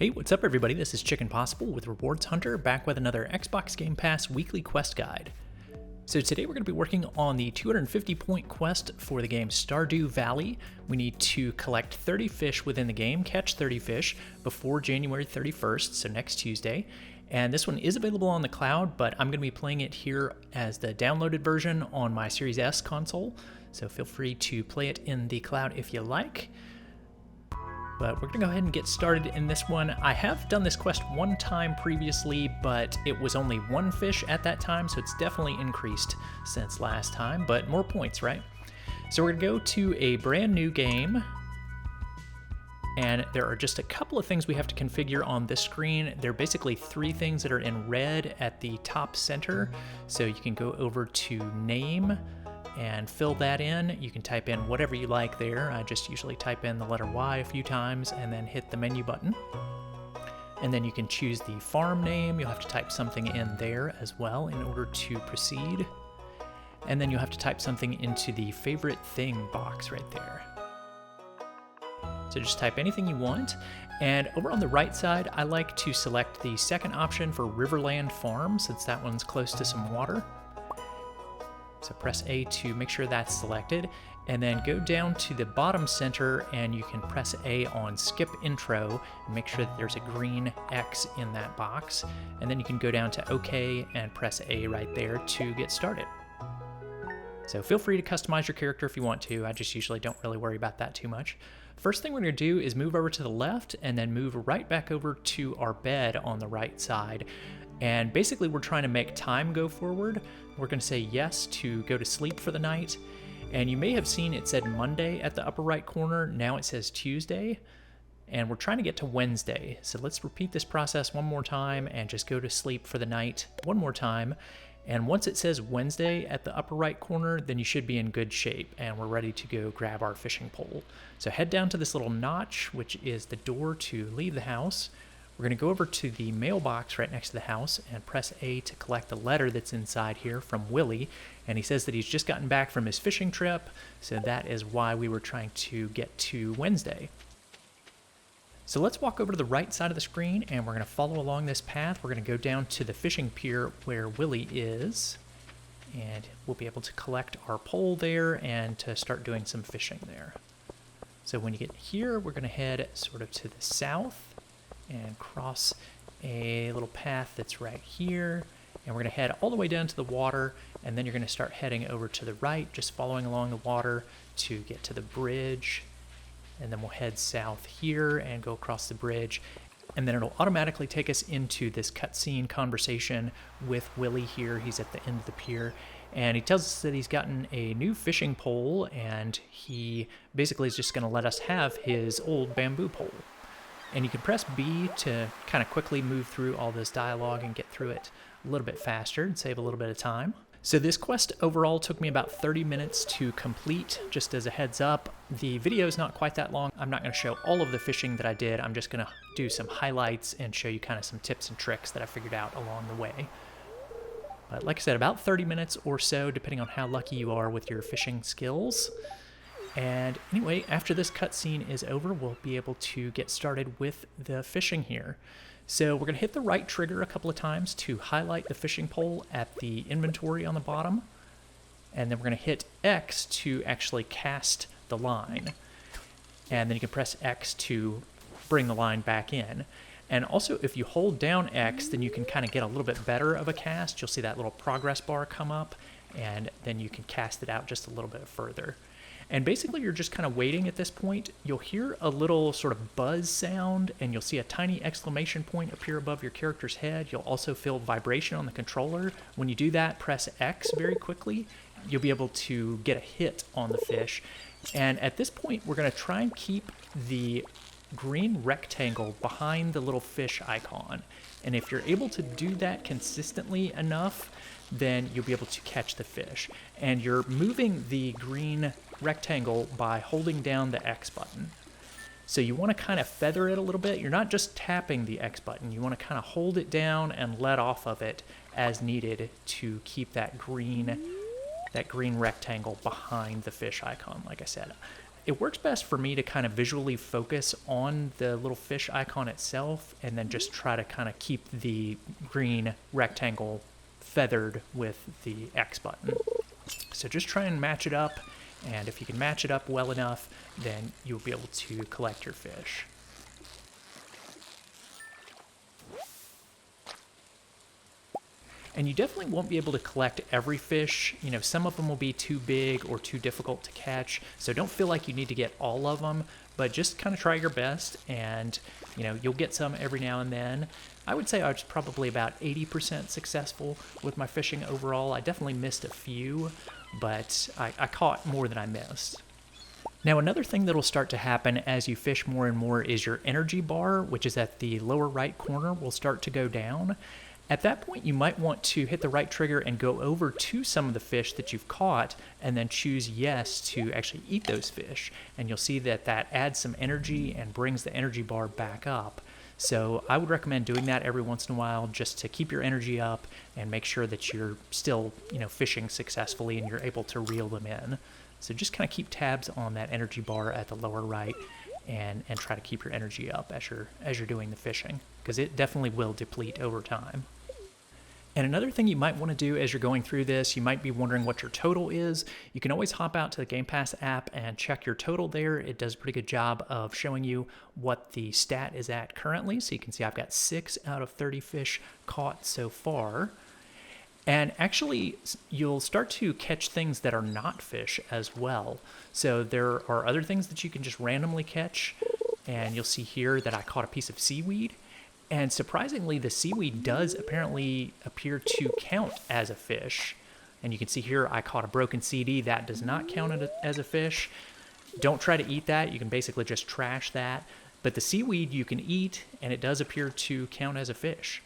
Hey, what's up everybody? This is Chicken Possible with Rewards Hunter, back with another Xbox Game Pass weekly quest guide. So today we're going to be working on the 250 point quest for the game Stardew Valley. We need to collect 30 fish within the game, catch 30 fish before January 31st, so next Tuesday. And this one is available on the cloud, but I'm going to be playing it here as the downloaded version on my Series S console. So feel free to play it in the cloud if you like. But we're going to go ahead and get started in this one. I have done this quest one time previously, but it was only one fish at that time, so it's definitely increased since last time, but more points, right? So we're going to go to a brand new game, and there are just a couple of things we have to configure on this screen. There are basically three things that are in red at the top center, so you can go over to Name, and fill that in. You can type in whatever you like there. I just usually type in the letter Y a few times and then hit the menu button. And then you can choose the farm name. You'll have to type something in there as well in order to proceed. And then you'll have to type something into the favorite thing box right there. So just type anything you want. And over on the right side, I like to select the second option for Riverland Farm, since that one's close to some water. So press A to make sure that's selected, and then go down to the bottom center and you can press A on Skip Intro and make sure that there's a green X in that box. And then you can go down to OK and press A right there to get started. So feel free to customize your character if you want to. I just usually don't really worry about that too much. First thing we're going to do is move over to the left and then move right back over to our bed on the right side. And basically we're trying to make time go forward. We're going to say yes to go to sleep for the night. And you may have seen it said Monday at the upper right corner. Now it says Tuesday. And we're trying to get to Wednesday. So let's repeat this process one more time and just go to sleep for the night one more time. And once it says Wednesday at the upper right corner, then you should be in good shape and we're ready to go grab our fishing pole. So head down to this little notch, which is the door to leave the house. We're going to go over to the mailbox right next to the house and press A to collect the letter that's inside here from Willie. And he says that he's just gotten back from his fishing trip, so that is why we were trying to get to Wednesday. So let's walk over to the right side of the screen and we're going to follow along this path. We're going to go down to the fishing pier where Willie is, and we'll be able to collect our pole there and to start doing some fishing there. So when you get here, we're going to head sort of to the south and cross a little path that's right here, and we're going to head all the way down to the water, and then you're going to start heading over to the right, just following along the water to get to the bridge, and then we'll head south here and go across the bridge, and then it'll automatically take us into this cutscene conversation with Willie here. He's at the end of the pier, and he tells us that he's gotten a new fishing pole, and he basically is just going to let us have his old bamboo pole. And you can press B to kind of quickly move through all this dialogue and get through it a little bit faster and save a little bit of time. So this quest overall took me about 30 minutes to complete. Just as a heads up, the video is not quite that long. I'm not going to show all of the fishing that I did. I'm just going to do some highlights and show you kind of some tips and tricks that I figured out along the way. But like I said, about 30 minutes or so, depending on how lucky you are with your fishing skills. And anyway, after this cutscene is over, we'll be able to get started with the fishing here. So we're going to hit the right trigger a couple of times to highlight the fishing pole at the inventory on the bottom. And then we're going to hit X to actually cast the line. And then you can press X to bring the line back in. And also, if you hold down X, then you can kind of get a little bit better of a cast. You'll see that little progress bar come up, and then you can cast it out just a little bit further. And basically you're just kind of waiting at this point. You'll hear a little sort of buzz sound, and you'll see a tiny exclamation point appear above your character's head. You'll also feel vibration on the controller. When you do that, press X very quickly. You'll be able to get a hit on the fish. And at this point, we're going to try and keep the green rectangle behind the little fish icon. And if you're able to do that consistently enough, then you'll be able to catch the fish. And you're moving the green rectangle by holding down the X button. So you want to kind of feather it a little bit. You're not just tapping the X button. You want to kind of hold it down and let off of it as needed to keep that green rectangle behind the fish icon, like I said. it works best for me to kind of visually focus on the little fish icon itself and then just try to kind of keep the green rectangle feathered with the X button. So just try and match it up, and if you can match it up well enough, then you'll be able to collect your fish. And you definitely won't be able to collect every fish. You know, some of them will be too big or too difficult to catch, so don't feel like you need to get all of them, but just kind of try your best, and you know, you'll get some every now and then. I would say I was probably about 80% successful with my fishing overall. I definitely missed a few, but I caught more than I missed. Now, another thing that'll start to happen as you fish more and more is your energy bar, which is at the lower right corner, will start to go down. At that point, you might want to hit the right trigger and go over to some of the fish that you've caught and then choose yes to actually eat those fish. And you'll see that that adds some energy and brings the energy bar back up. So I would recommend doing that every once in a while just to keep your energy up and make sure that you're still, you know, fishing successfully and you're able to reel them in. So just kind of keep tabs on that energy bar at the lower right and try to keep your energy up as you're doing the fishing, because it definitely will deplete over time. And another thing you might want to do as you're going through this, you might be wondering what your total is. You can always hop out to the Game Pass app and check your total there. It does a pretty good job of showing you what the stat is at currently. So you can see I've got 6 out of 30 fish caught so far. And actually, you'll start to catch things that are not fish as well. So there are other things that you can just randomly catch. And you'll see here that I caught a piece of seaweed. And surprisingly, the seaweed does apparently appear to count as a fish. And you can see here I caught a broken CD. That does not count as a fish. Don't try to eat that. You can basically just trash that. But the seaweed you can eat, and it does appear to count as a fish.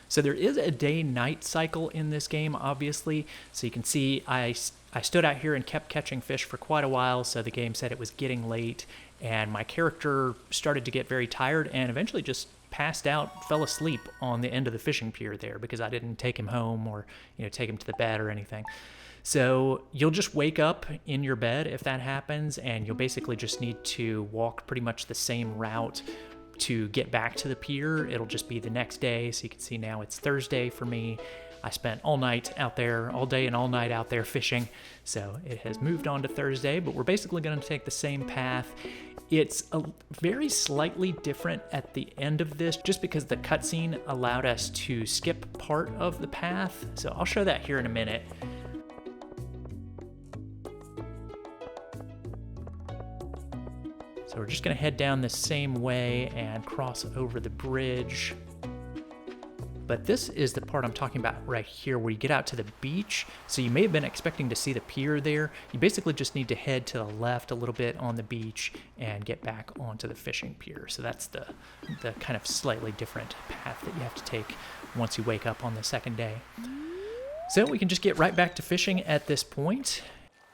So there is a day-night cycle in this game, obviously. So you can see I stood out here and kept catching fish for quite a while, so the game said it was getting late, and my character started to get very tired and eventually just passed out, fell asleep on the end of the fishing pier there because I didn't take him home or, you know, take him to the bed or anything. So you'll just wake up in your bed if that happens, and you'll basically just need to walk pretty much the same route to get back to the pier. It'll just be the next day. So you can see now it's Thursday for me. I spent all night out there, all day and all night out there fishing. So it has moved on to Thursday, but we're basically going to take the same path. It's a very slightly different at the end of this, just because the cutscene allowed us to skip part of the path. So I'll show that here in a minute. So we're just going to head down the same way and cross over the bridge. But this is the part I'm talking about right here, where you get out to the beach. So you may have been expecting to see the pier there. You basically just need to head to the left a little bit on the beach and get back onto the fishing pier. So that's the kind of slightly different path that you have to take once you wake up on the second day. So we can just get right back to fishing at this point.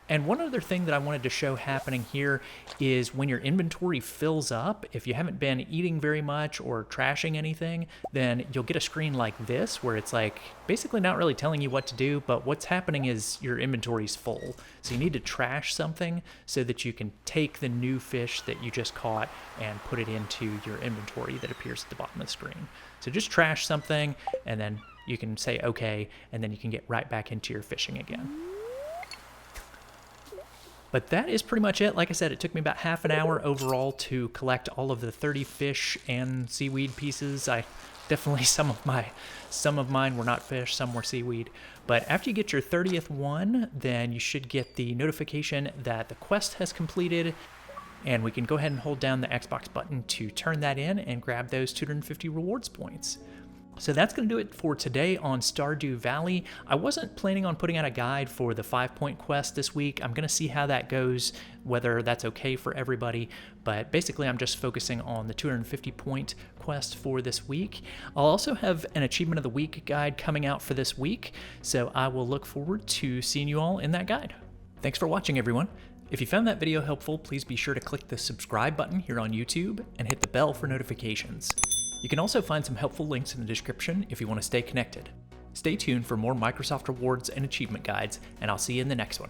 And one other thing that I wanted to show happening here is when your inventory fills up, if you haven't been eating very much or trashing anything, then you'll get a screen like this where it's like basically not really telling you what to do, but what's happening is your inventory's full. So you need to trash something so that you can take the new fish that you just caught and put it into your inventory that appears at the bottom of the screen. So just trash something, and then you can say okay, and then you can get right back into your fishing again. But that is pretty much it. Like I said, it took me about half an hour overall to collect all of the 30 fish and seaweed pieces. Definitely some of mine were not fish, some were seaweed. But after you get your 30th one, then you should get the notification that the quest has completed, and we can go ahead and hold down the Xbox button to turn that in and grab those 250 rewards points. So that's going to do it for today on Stardew Valley. I wasn't planning on putting out a guide for the 5-point quest this week. I'm going to see how that goes, whether that's okay for everybody. But basically, I'm just focusing on the 250-point quest for this week. I'll also have an Achievement of the Week guide coming out for this week, so I will look forward to seeing you all in that guide. Thanks for watching, everyone. If you found that video helpful, please be sure to click the subscribe button here on YouTube and hit the bell for notifications. You can also find some helpful links in the description if you want to stay connected. Stay tuned for more Microsoft rewards and achievement guides, and I'll see you in the next one.